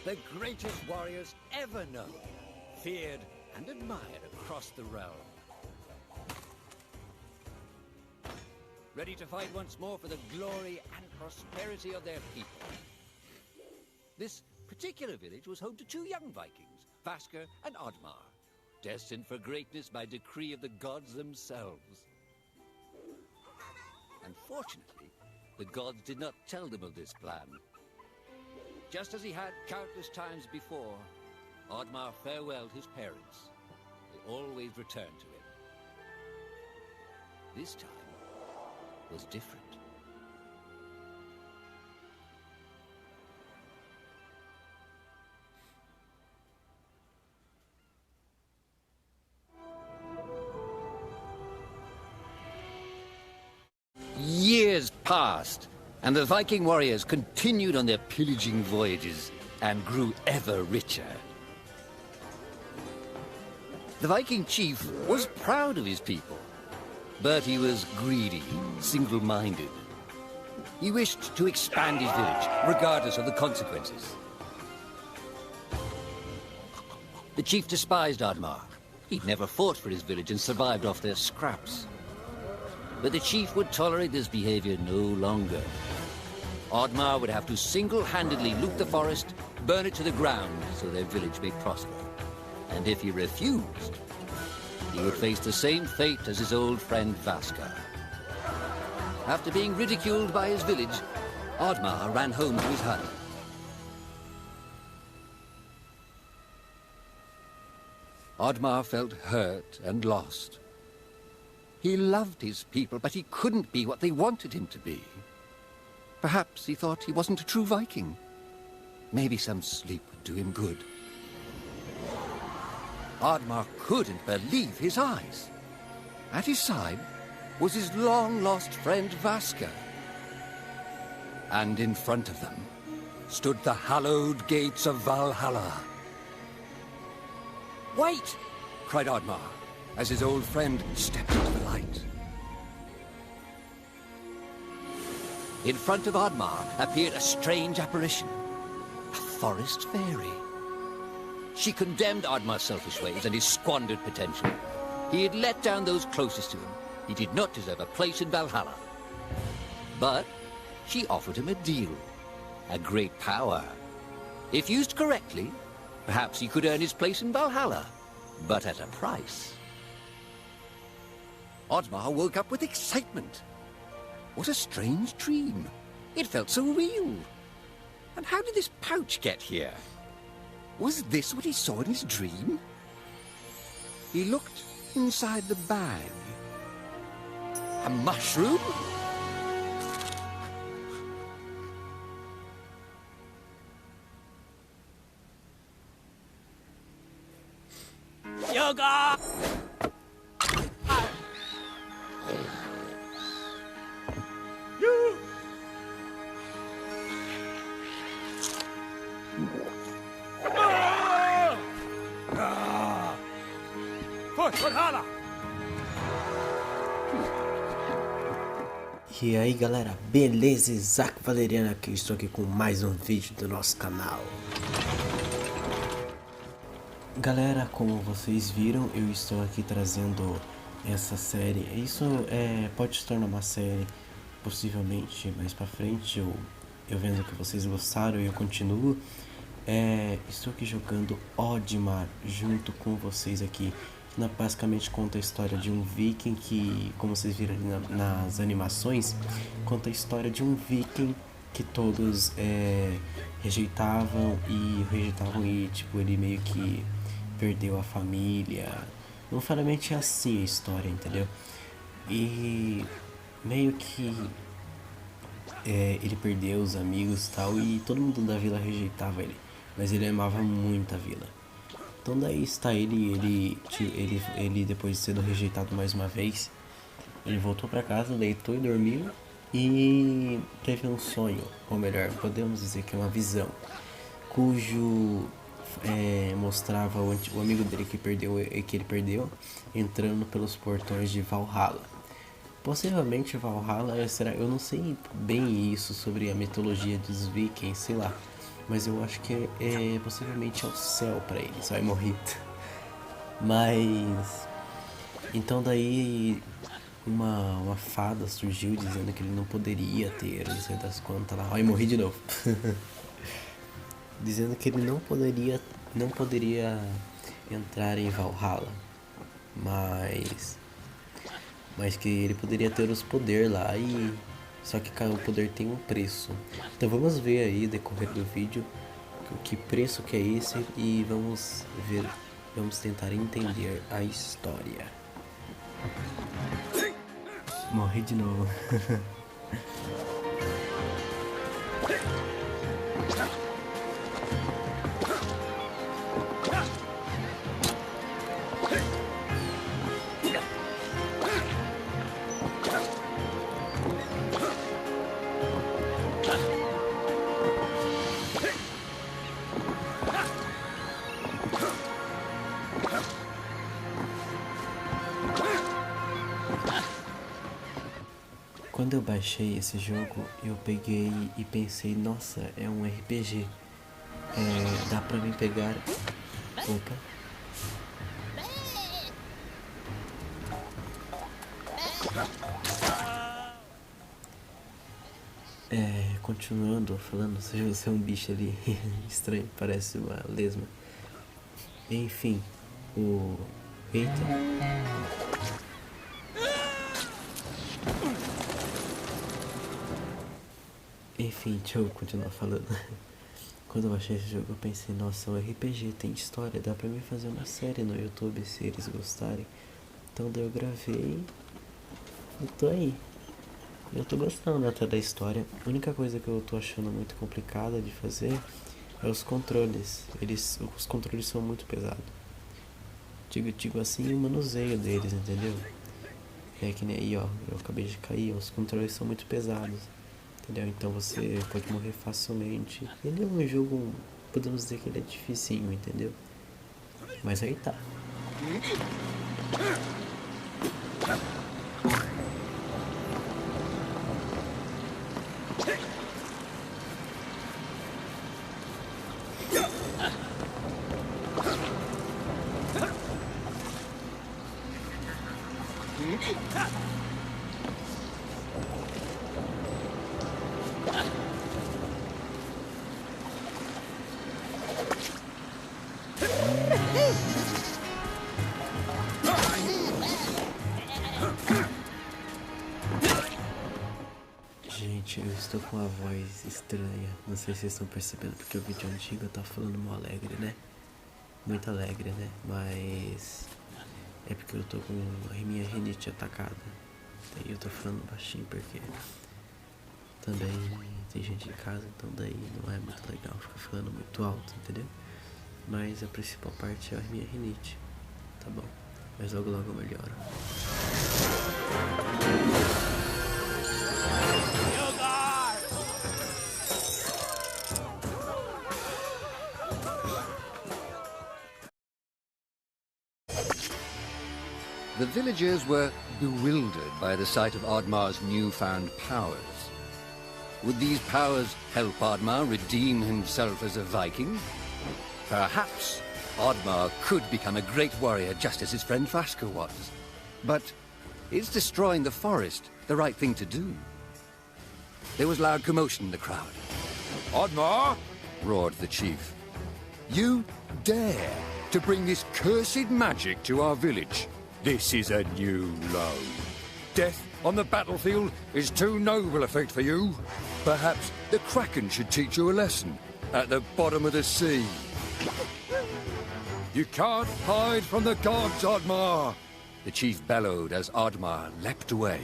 the greatest warriors ever known, feared and admired across the realm. Ready to fight once more for the glory and prosperity of their people. This particular village was home to two young Vikings, Vasker and Oddmar, destined for greatness by decree of the gods themselves. Unfortunately, the gods did not tell them of this plan. Just as he had countless times before, Oddmar farewelled his parents. They always returned to him. This time was different. Years passed, and the Viking warriors continued on their pillaging voyages and grew ever richer. The Viking chief was proud of his people, but he was greedy, single-minded. He wished to expand his village, regardless of the consequences. The chief despised Oddmar. He'd never fought for his village and survived off their scraps. But the chief would tolerate this behavior no longer. Oddmar would have to single-handedly loot the forest, burn it to the ground so their village may prosper. And if he refused, he would face the same fate as his old friend Vasker. After being ridiculed by his village, Oddmar ran home to his hut. Oddmar felt hurt and lost. He loved his people, but he couldn't be what they wanted him to be. Perhaps he thought he wasn't a true Viking. Maybe some sleep would do him good. Oddmar couldn't believe his eyes. At his side was his long-lost friend Vasker. And in front of them stood the hallowed gates of Valhalla. "Wait!" cried Oddmar, as his old friend stepped into the light. In front of Oddmar appeared a strange apparition, a forest fairy. She condemned Oddmar's selfish ways and his squandered potential. He had let down those closest to him. He did not deserve a place in Valhalla. But she offered him a deal, a great power. If used correctly, perhaps he could earn his place in Valhalla, but at a price. Oddmar woke up with excitement. What a strange dream. It felt so real. And how did this pouch get here? Was this what he saw in his dream? He looked inside the bag. A mushroom? Yoga! E aí galera, beleza? Isaac Valeriano aqui, estou aqui com mais um vídeo do nosso canal. Galera, como vocês viram, eu estou aqui trazendo essa série. Isso pode se tornar uma série possivelmente mais pra frente, eu vendo que vocês gostaram e eu continuo. Estou aqui jogando ODDMAR junto com vocês aqui. Basicamente conta a história de um viking que, como vocês viram ali nas animações, conta a história de um viking que todos rejeitavam e tipo, ele meio que perdeu a família. Não necessariamente é assim a história, entendeu? E meio que ele perdeu os amigos e tal, e todo mundo da vila rejeitava ele, mas ele amava muito a vila. Então daí está ele depois de sendo rejeitado mais uma vez, ele voltou para casa, deitou e dormiu e teve um sonho, ou melhor, podemos dizer que é uma visão, cujo mostrava o amigo dele que ele perdeu entrando pelos portões de Valhalla. Possivelmente Valhalla será, eu não sei bem isso sobre a mitologia dos vikings, sei lá. Mas eu acho que possivelmente é o céu pra eles, vai morrer. Mas... Então daí uma fada surgiu dizendo que ele não poderia ter, não sei das quantas lá. Ai, morri de novo. Dizendo que ele não poderia entrar em Valhalla. Mas que ele poderia ter os poderes lá e... Só que cada poder tem um preço. Então vamos ver aí, decorrer do vídeo, que preço que é esse e vamos tentar entender a história. Morri de novo. Quando eu baixei esse jogo, eu peguei e pensei, nossa, é um RPG. Dá pra mim pegar... Opa. Continuando falando, você é um bicho ali estranho, parece uma lesma. Enfim, Eita. Enfim, deixa eu continuar falando. Quando eu baixei esse jogo eu pensei, nossa, é um RPG, tem história, dá pra mim fazer uma série no YouTube se eles gostarem. Então daí eu gravei e tô aí. Eu tô gostando até da história. A única coisa que eu tô achando muito complicada de fazer é os controles. Os controles são muito pesados. Digo assim, o manuseio deles, entendeu? É que nem aí, ó, eu acabei de cair, os controles são muito pesados. Entendeu? Então você pode morrer facilmente. Ele é um jogo, podemos dizer que ele é dificinho, entendeu? Mas aí tá. Gente, eu estou com uma voz estranha. Não sei se vocês estão percebendo, porque o vídeo antigo eu tava falando mó alegre, né? Muito alegre, né? Mas é porque eu tô com a minha rinite atacada. Daí eu tô falando baixinho porque também tem gente em casa, então daí não é muito legal ficar falando muito alto, entendeu? Mas a principal parte é a minha rinite, tá bom? Mas logo logo eu melhoro. The villagers were bewildered by the sight of Oddmar's newfound powers. Would these powers help Oddmar redeem himself as a Viking? Perhaps Oddmar could become a great warrior just as his friend Vaska was. But is destroying the forest the right thing to do? There was loud commotion in the crowd. Oddmar! Roared the chief. You dare to bring this cursed magic to our village? This is a new low. Death on the battlefield is too noble a fate for you. Perhaps the Kraken should teach you a lesson at the bottom of the sea. You can't hide from the gods, Oddmar! The chief bellowed as Oddmar leapt away.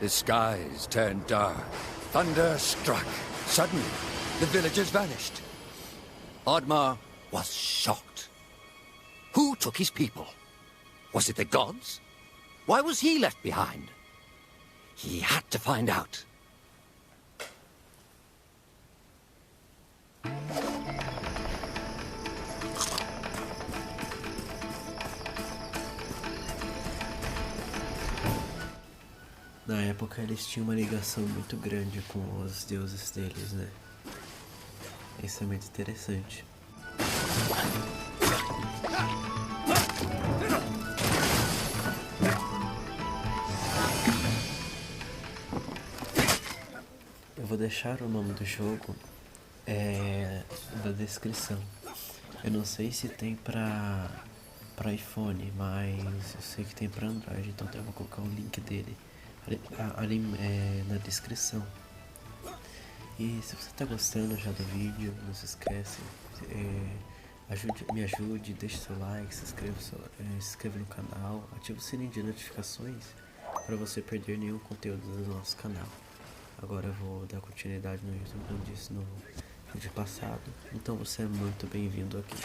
The skies turned dark. Thunder struck. Suddenly, the villagers vanished. Oddmar was shocked. Who took his people? Was it the gods? Why was he left behind? He had to find out. Na época eles tinham uma ligação muito grande com os deuses deles, né? Isso é muito interessante. Eu vou deixar o nome do jogo na descrição. Eu não sei se tem pra iPhone, mas eu sei que tem pra Android, então eu vou colocar o link dele ali na descrição. E se você tá gostando já do vídeo, não se esquece, me ajude, deixe seu like, se inscreva no canal, ative o sininho de notificações para você perder nenhum conteúdo do nosso canal. Agora eu vou dar continuidade no YouTube, como disse no vídeo passado, então você é muito bem-vindo aqui.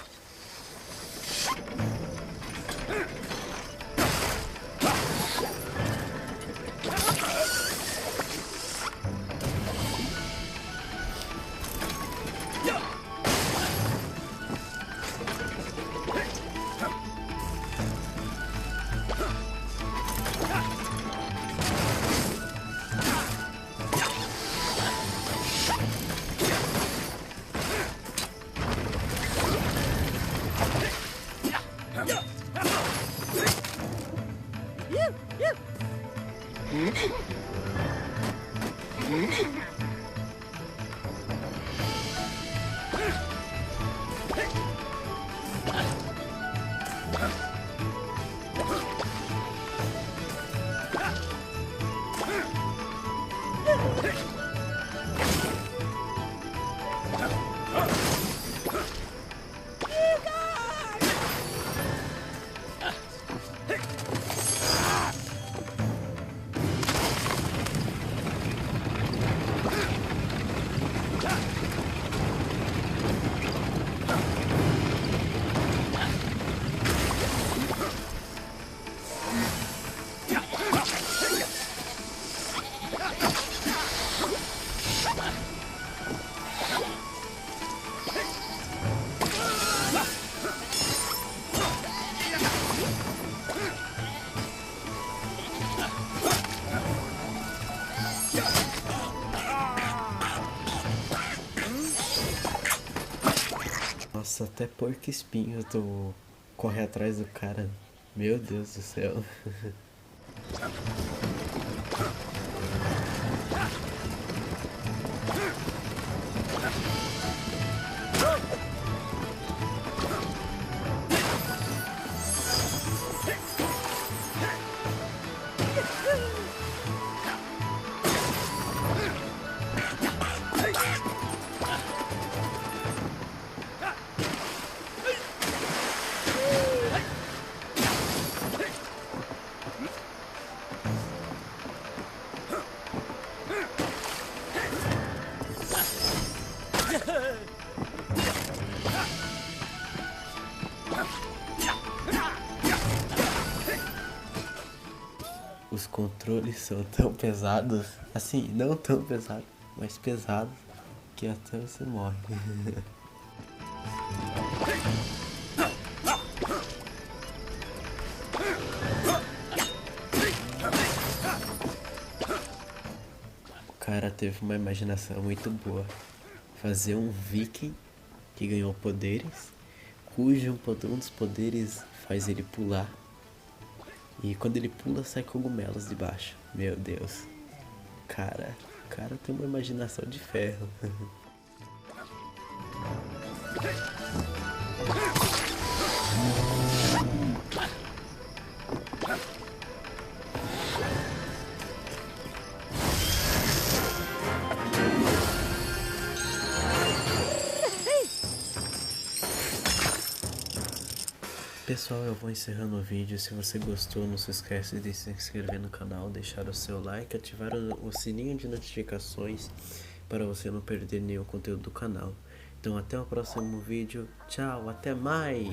Nossa, até porco espinho corre atrás do cara. Meu Deus do céu. Os controles são tão pesados, assim, não tão pesados, mas pesados, que até você morre. O cara teve uma imaginação muito boa. Fazer um viking que ganhou poderes, cujo um dos poderes faz ele pular. E quando ele pula, sai cogumelos de baixo. Meu Deus. O cara tem uma imaginação de ferro. Pessoal, eu vou encerrando o vídeo. Se você gostou, não se esquece de se inscrever no canal, deixar o seu like, ativar o sininho de notificações para você não perder nenhum conteúdo do canal. Então até o próximo vídeo. Tchau, até mais!